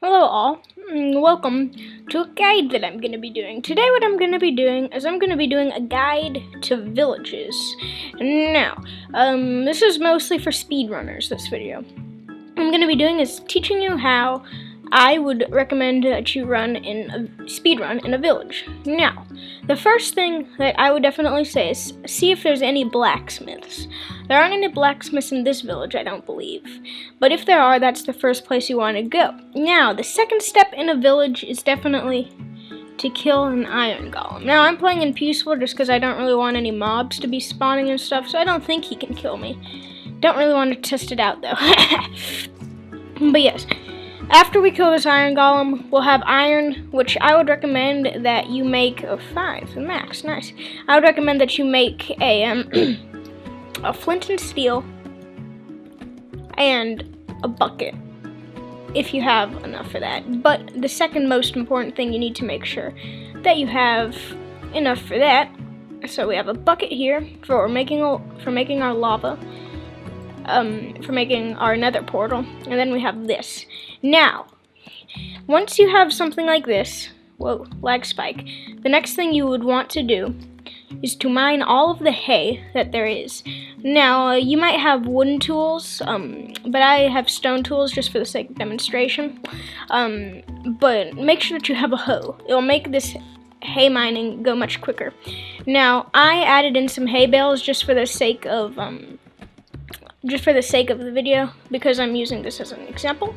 Hello all, welcome to a guide that I'm going to be doing. Today what I'm going to be doing is I'm going to be doing a guide to villages. Now, this is mostly for speedrunners, this video. What I'm going to be doing is teaching you how I would recommend that you speedrun in a village. Now, the first thing that I would definitely say is see if there's any blacksmiths. There aren't any blacksmiths in this village, I don't believe. But if there are, that's the first place you want to go. Now, the second step in a village is definitely to kill an iron golem. Now, I'm playing in peaceful just because I don't really want any mobs to be spawning and stuff, so I don't think he can kill me. Don't really want to test it out, though. But yes. After we kill this iron golem, we'll have iron, which I would recommend that you make 5 max. Nice. I would recommend that you make a flint and steel and a bucket if you have enough for that. But the second most important thing, you need to make sure that you have enough for that. So we have a bucket here for making our lava. For making our nether portal, and then we have this. Now, once you have something like this, whoa, lag spike, the next thing you would want to do is to mine all of the hay that there is. Now, you might have wooden tools, but I have stone tools just for the sake of demonstration. But make sure that you have a hoe. It'll make this hay mining go much quicker. Now, I added in some hay bales just for the sake of the video, because I'm using this as an example.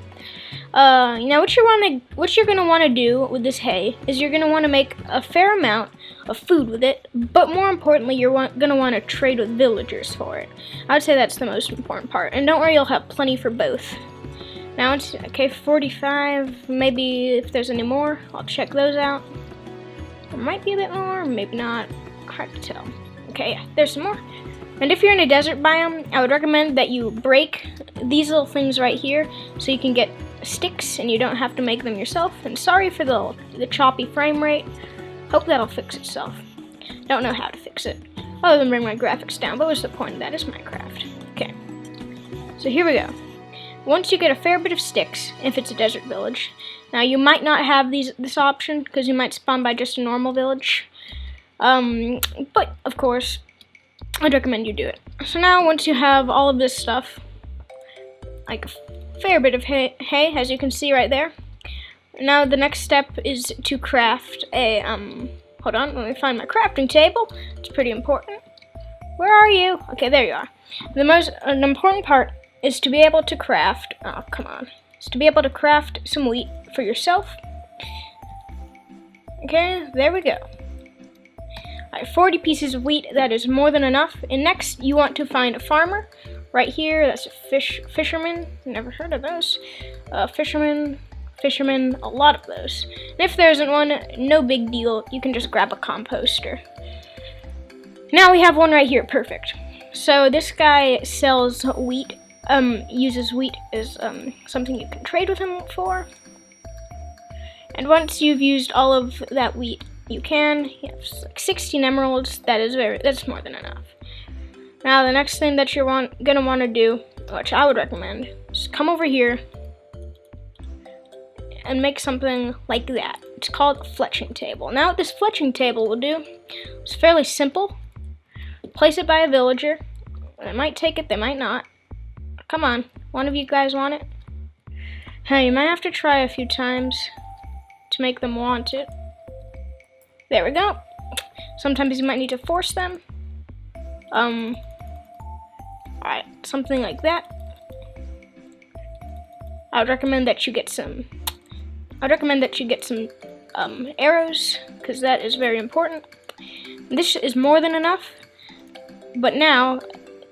Now what you're gonna want to do with this hay is you're gonna want to make a fair amount of food with it, but more importantly, you're gonna want to trade with villagers for it. I would say that's the most important part, and don't worry, you'll have plenty for both. Now it's okay, 45. Maybe if there's any more, I'll check those out. There might be a bit more, maybe not. Hard to tell. Okay, yeah, there's some more. And if you're in a desert biome, I would recommend that you break these little things right here so you can get sticks and you don't have to make them yourself. And sorry for the choppy frame rate. Hope that'll fix itself. Don't know how to fix it, other than bring my graphics down, but what's the point of that? It's Minecraft. Okay, so here we go. Once you get a fair bit of sticks, if it's a desert village, now you might not have this option because you might spawn by just a normal village. But of course, I'd recommend you do it. So now, once you have all of this stuff, like a fair bit of hay, as you can see right there, now the next step is to craft a, hold on, let me find my crafting table. It's pretty important. Where are you? Okay, there you are. An important part is to be able to craft, some wheat for yourself. Okay, there we go. Alright, 40 pieces of wheat, that is more than enough. And next, you want to find a farmer. Right here, that's a fisherman. Never heard of those. Fisherman, a lot of those. And if there isn't one, no big deal. You can just grab a composter. Now we have one right here, perfect. So this guy sells wheat, uses wheat as something you can trade with him for. And once you've used all of that wheat, you have like 16 emeralds. That's more than enough. Now the next thing that you're gonna want to do, which I would recommend, is come over here and make something like that. It's called a fletching table. Now what this fletching table will do is fairly simple. Place it by a villager. They might take it, they might not. Come on, one of you guys want it? Hey, you might have to try a few times to make them want it. There we go. Sometimes you might need to force them. Alright, something like that. I would recommend that you get some arrows, because that is very important. This is more than enough. But now,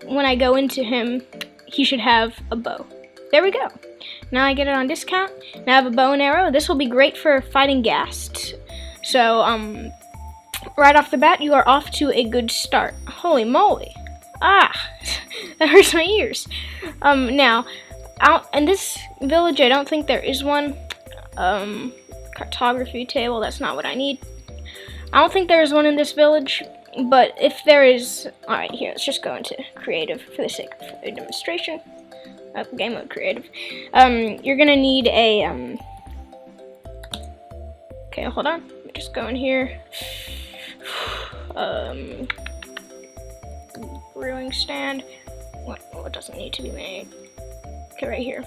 when I go into him, he should have a bow. There we go. Now I get it on discount. Now I have a bow and arrow. This will be great for fighting ghasts. So, right off the bat, you are off to a good start. Holy moly. Ah, that hurts my ears. Now, out in this village, I don't think there is one. Cartography table, that's not what I need. I don't think there is one in this village, but if there is, alright, here, let's just go into creative for the sake of the demonstration. Game mode creative. You're gonna need a Okay, hold on. Let me just go in here. Brewing stand. What doesn't need to be made? Okay, right here.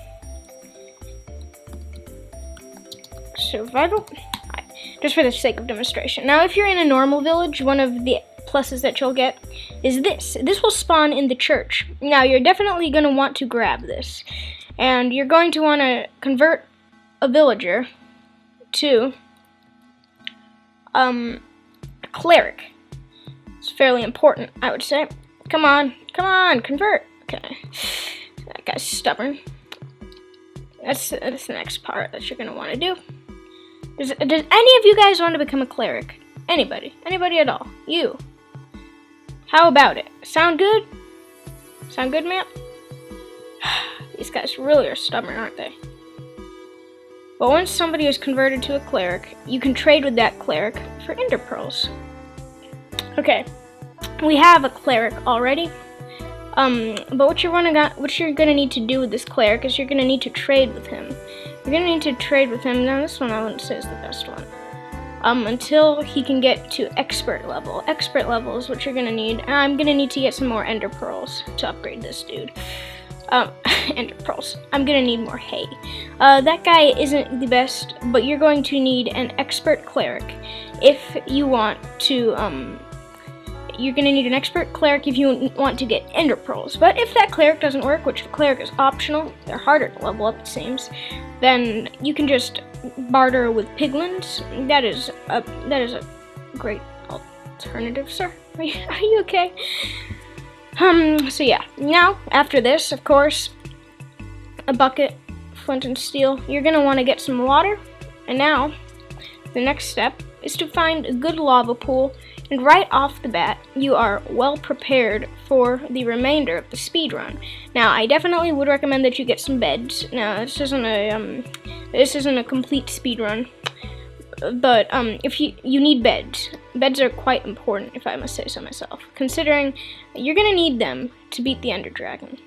Survival. Just for the sake of demonstration. Now, if you're in a normal village, one of the pluses that you'll get is this. This will spawn in the church. Now, you're definitely going to want to grab this. And you're going to want to convert a villager to a cleric. It's fairly important, I would say. Come on, convert. Okay. That guy's stubborn. That's the next part that you're going to want to do. Does any of you guys want to become a cleric? Anybody? Anybody at all? You? How about it? Sound good? Sound good, man? These guys really are stubborn, aren't they? But once somebody is converted to a cleric, you can trade with that cleric for ender pearls. Okay, we have a cleric already. But what you're gonna need to do with this cleric is you're gonna need to trade with him. You're gonna need to trade with him. Now, this one I wouldn't say is the best one. Until he can get to expert level. Expert level is what you're gonna need. And I'm gonna need to get some more ender pearls to upgrade this dude. Ender pearls. I'm gonna need more hay. That guy isn't the best, but you're going to need an expert cleric if you want to, you're going to need an expert cleric if you want to get ender pearls. But if that cleric doesn't work, which the cleric is optional, they're harder to level up, it seems, then you can just barter with piglins. That is a great alternative, sir. Are you okay? So yeah, now, after this, of course, a bucket, flint and steel, you're going to want to get some water, and now, the next step is to find a good lava pool, and right off the bat, you are well prepared for the remainder of the speed run. Now, I definitely would recommend that you get some beds. Now, this isn't a complete speed run, but if you need beds. Beds are quite important, if I must say so myself, considering you're gonna need them to beat the Ender Dragon.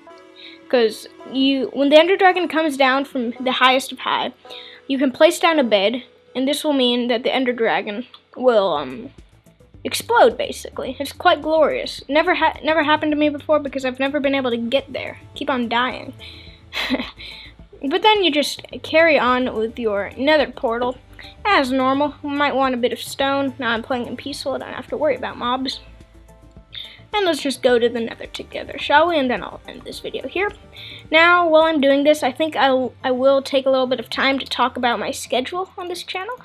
Because when the Ender Dragon comes down from the highest of high, you can place down a bed, and this will mean that the Ender Dragon will explode. Basically, it's quite glorious. Never happened to me before because I've never been able to get there. Keep on dying. But then you just carry on with your nether portal as normal. You might want a bit of stone. Now I'm playing in peaceful. I don't have to worry about mobs. And let's just go to the nether together, shall we? And then I'll end this video here. Now, while I'm doing this, I think I will take a little bit of time to talk about my schedule on this channel.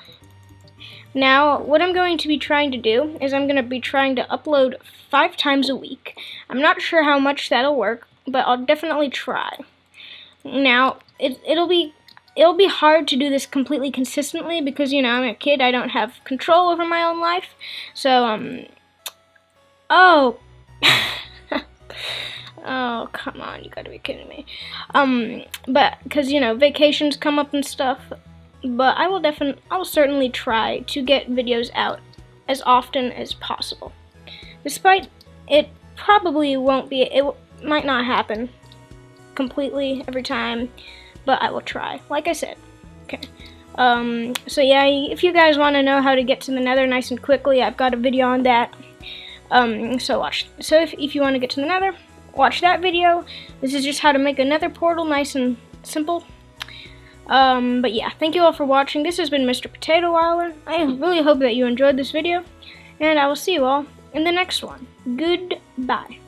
Now, what I'm going to be trying to do is I'm going to be trying to upload 5 times a week. I'm not sure how much that'll work, but I'll definitely try. Now, it'll be hard to do this completely consistently because, you know, I'm a kid. I don't have control over my own life. So, oh, oh, come on, you gotta be kidding me. But, because, you know, vacations come up and stuff, but I will certainly try to get videos out as often as possible. Despite it probably it might not happen completely every time, but I will try, like I said. Okay. So yeah, if you guys want to know how to get to the nether nice and quickly, I've got a video on that. So if you want to get to the nether, watch that video. This is just how to make a nether portal, nice and simple. But yeah, thank you all for watching. This has been MrPotatoweiler. I really hope that you enjoyed this video, and I will see you all in the next one. Goodbye.